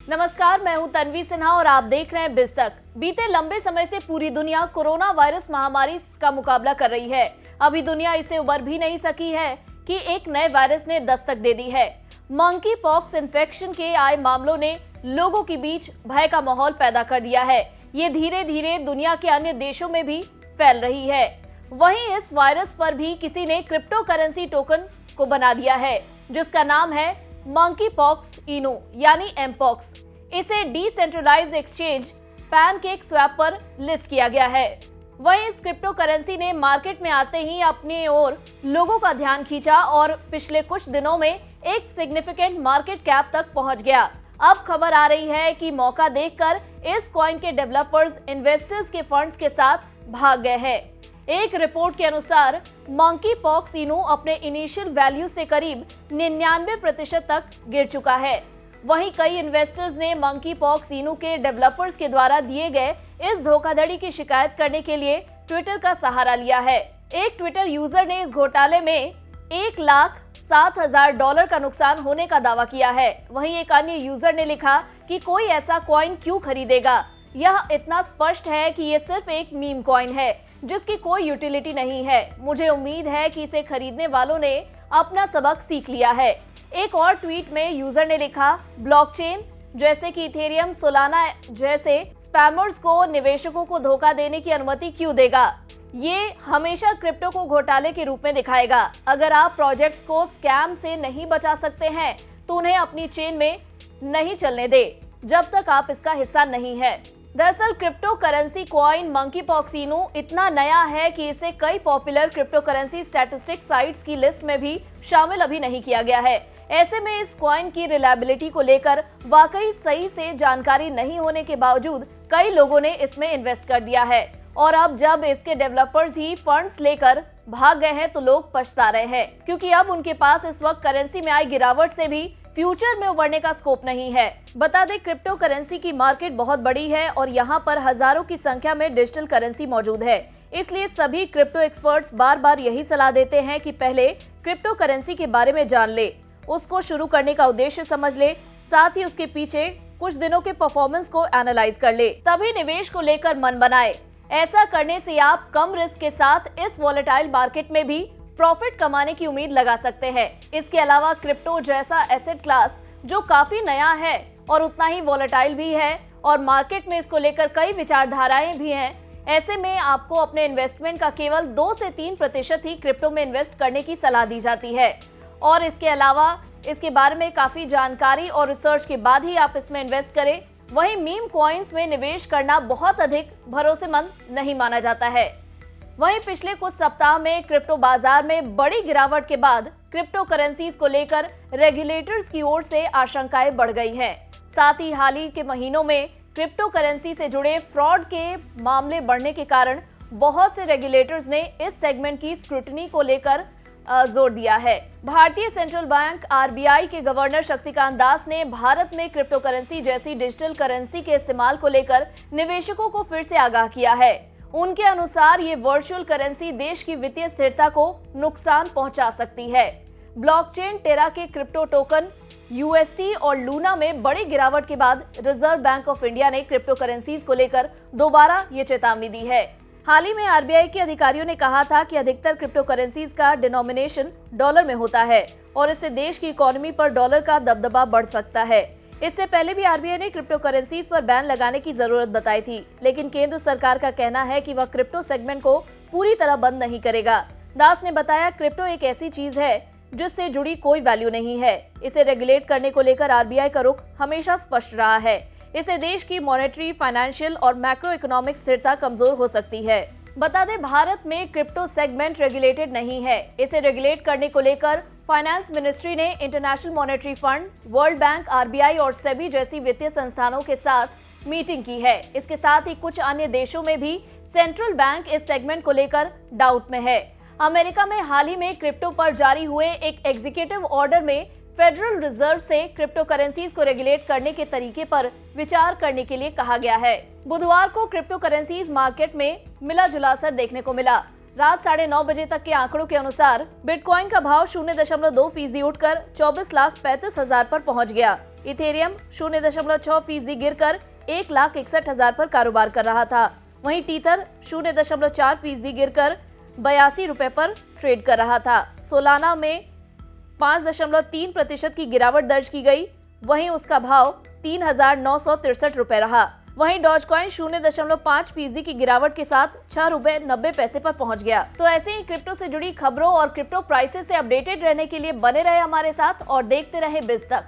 नमस्कार, मैं हूं तन्वी सिन्हा और आप देख रहे हैं बिज तक। बीते लंबे समय से पूरी दुनिया कोरोना वायरस महामारी का मुकाबला कर रही है। अभी दुनिया इसे उबर भी नहीं सकी है कि एक नए वायरस ने दस्तक दे दी है। मंकी पॉक्स इन्फेक्शन के आए मामलों ने लोगों के बीच भय का माहौल पैदा कर दिया है। ये धीरे धीरे दुनिया के अन्य देशों में भी फैल रही है। वहीं इस वायरस पर भी किसी ने क्रिप्टो करेंसी टोकन को बना दिया है, जिसका नाम है मंकी पॉक्स इनो यानी एमपॉक्स। इसे डिसेंट्रलाइज्ड एक्सचेंज पैनकेक स्वैप पर लिस्ट किया गया है। वहीं इस क्रिप्टो करेंसी ने मार्केट में आते ही अपनी ओर लोगों का ध्यान खींचा और पिछले कुछ दिनों में एक सिग्निफिकेंट मार्केट कैप तक पहुंच गया। अब खबर आ रही है कि मौका देखकर इस कॉइन के डेवलपर्स इन्वेस्टर्स के फंड्स के साथ भाग गए हैं। एक रिपोर्ट के अनुसार मंकी पॉक्स इनो अपने इनिशियल वैल्यू से करीब 99% तक गिर चुका है। वहीं कई इन्वेस्टर्स ने मंकी पॉक्स इनो के डेवलपर्स के द्वारा दिए गए इस धोखाधड़ी की शिकायत करने के लिए ट्विटर का सहारा लिया है। एक ट्विटर यूजर ने इस घोटाले में $1,07,000 का नुकसान होने का दावा किया है। वहीं एक अन्य यूजर ने लिखा कि कोई ऐसा कॉइन क्यों खरीदेगा, यह इतना स्पष्ट है कि ये सिर्फ एक मीम कॉइन है जिसकी कोई यूटिलिटी नहीं है। मुझे उम्मीद है कि इसे खरीदने वालों ने अपना सबक सीख लिया है। एक और ट्वीट में यूजर ने लिखा, ब्लॉकचेन जैसे कि इथेरियम, सोलाना जैसे स्पैमर्स को निवेशकों को धोखा देने की अनुमति क्यों देगा? ये हमेशा क्रिप्टो को घोटाले के रूप में दिखाएगा। अगर आप प्रोजेक्ट्स को स्कैम से नहीं बचा सकते हैं तो उन्हें अपनी चेन में नहीं चलने दे जब तक आप इसका हिस्सा नहीं है। दरअसल cryptocurrency coin monkeypox इनो इतना नया है कि इसे कई popular cryptocurrency statistic sites की लिस्ट में भी शामिल अभी नहीं किया गया है। ऐसे में इस कॉइन की रिलायबिलिटी को लेकर वाकई सही से जानकारी नहीं होने के बावजूद कई लोगों ने इसमें इन्वेस्ट कर दिया है और अब जब इसके डेवलपर्स ही फंड्स लेकर भाग गए हैं तो लोग पछता रहे हैं, क्योंकि अब उनके पास इस वक्त करेंसी में आई गिरावट से भी फ्यूचर में उबरने का स्कोप नहीं है। बता दें, क्रिप्टो करेंसी की मार्केट बहुत बड़ी है और यहाँ पर हजारों की संख्या में डिजिटल करेंसी मौजूद है। इसलिए सभी क्रिप्टो एक्सपर्ट्स बार बार यही सलाह देते हैं कि पहले क्रिप्टो करेंसी के बारे में जान ले, उसको शुरू करने का उद्देश्य समझ ले, साथ ही उसके पीछे कुछ दिनों के परफॉर्मेंस को एनालाइज कर ले, तभी निवेश को लेकर मन बनाए। ऐसा करने से आप कम रिस्क के साथ इस वॉलेटाइल मार्केट में भी प्रॉफिट कमाने की उम्मीद लगा सकते हैं। इसके अलावा क्रिप्टो जैसा एसेट क्लास जो काफी नया है और उतना ही वॉलेटाइल भी है और मार्केट में इसको लेकर कई विचारधाराएं भी हैं, ऐसे में आपको अपने इन्वेस्टमेंट का केवल 2 से 3% ही क्रिप्टो में इन्वेस्ट करने की सलाह दी जाती है और इसके अलावा इसके बारे में काफी जानकारी और रिसर्च के बाद ही आप इसमें इन्वेस्ट करें। वहीं मीम कॉइन्स में निवेश करना बहुत अधिक भरोसेमंद नहीं माना जाता है। वहीं पिछले कुछ सप्ताह में क्रिप्टो बाजार में बड़ी गिरावट के बाद क्रिप्टो करेंसीज को लेकर रेगुलेटर्स की ओर से आशंकाएं बढ़ गई हैं। साथ ही हाल ही के महीनों में क्रिप्टो करेंसी से जुड़े फ्रॉड के मामले बढ़ने के कारण बहुत से रेगुलेटर्स ने इस सेगमेंट की स्क्रूटनी को लेकर जोर दिया है। भारतीय सेंट्रल बैंक आरबीआई के गवर्नर शक्तिकांत दास ने भारत में क्रिप्टो करेंसी जैसी डिजिटल करेंसी के इस्तेमाल को लेकर निवेशकों को फिर से आगाह किया है। उनके अनुसार ये वर्चुअल करेंसी देश की वित्तीय स्थिरता को नुकसान पहुंचा सकती है। ब्लॉकचेन टेरा के क्रिप्टो टोकन यूएसटी और लूना में बड़ी गिरावट के बाद रिजर्व बैंक ऑफ इंडिया ने क्रिप्टो करेंसीज को लेकर दोबारा ये चेतावनी दी है। हाल ही में आरबीआई के अधिकारियों ने कहा था कि अधिकतर क्रिप्टो करेंसीज का डिनोमिनेशन डॉलर में होता है और इससे देश की इकोनॉमी पर डॉलर का दबदबा बढ़ सकता है। इससे पहले भी आरबीआई ने क्रिप्टो करेंसीज पर बैन लगाने की जरूरत बताई थी, लेकिन केंद्र सरकार का कहना है कि वह क्रिप्टो सेगमेंट को पूरी तरह बंद नहीं करेगा। दास ने बताया, क्रिप्टो एक ऐसी चीज है जिससे जुड़ी कोई वैल्यू नहीं है। इसे रेगुलेट करने को लेकर आरबीआई का रुख हमेशा स्पष्ट रहा है। इससे देश की मॉनेटरी, फाइनेंशियल और मैक्रो इकोनॉमिक स्थिरता कमजोर हो सकती है। बता दें, भारत में क्रिप्टो सेगमेंट रेगुलेटेड नहीं है। इसे रेगुलेट करने को लेकर फाइनेंस मिनिस्ट्री ने international monetary fund, world bank, RBI और सेबी जैसी वित्तीय संस्थानों के साथ मीटिंग की है। इसके साथ ही कुछ अन्य देशों में भी सेंट्रल बैंक इस सेगमेंट को लेकर डाउट में है। अमेरिका में हाल ही में क्रिप्टो पर जारी हुए एक एग्जीक्यूटिव ऑर्डर में फेडरल रिजर्व से क्रिप्टो करेंसीज को रेगुलेट करने के तरीके पर विचार करने के लिए कहा गया है। बुधवार को क्रिप्टो करेंसीज मार्केट में मिला जुला असर देखने को मिला। रात 9:30 बजे तक के आंकड़ों के अनुसार बिटकॉइन का भाव 0.2% उठकर 24,35,000 पर पहुंच गया। इथेरियम 0.6% गिरकर 1,61,000 पर कारोबार कर रहा था। वहीं टीथर 0.4% गिरकर 82 रुपए पर ट्रेड कर रहा था। सोलाना में 5.3% की गिरावट दर्ज की गई, वहीं उसका भाव 3,963 रुपए रहा। वहीं डॉजकॉइन 0.5% की गिरावट के साथ 6 रुपए 90 पैसे पर पहुंच गया। तो ऐसे ही क्रिप्टो से जुड़ी खबरों और क्रिप्टो प्राइसेस से अपडेटेड रहने के लिए बने रहे हमारे साथ और देखते रहे बिज़ तक।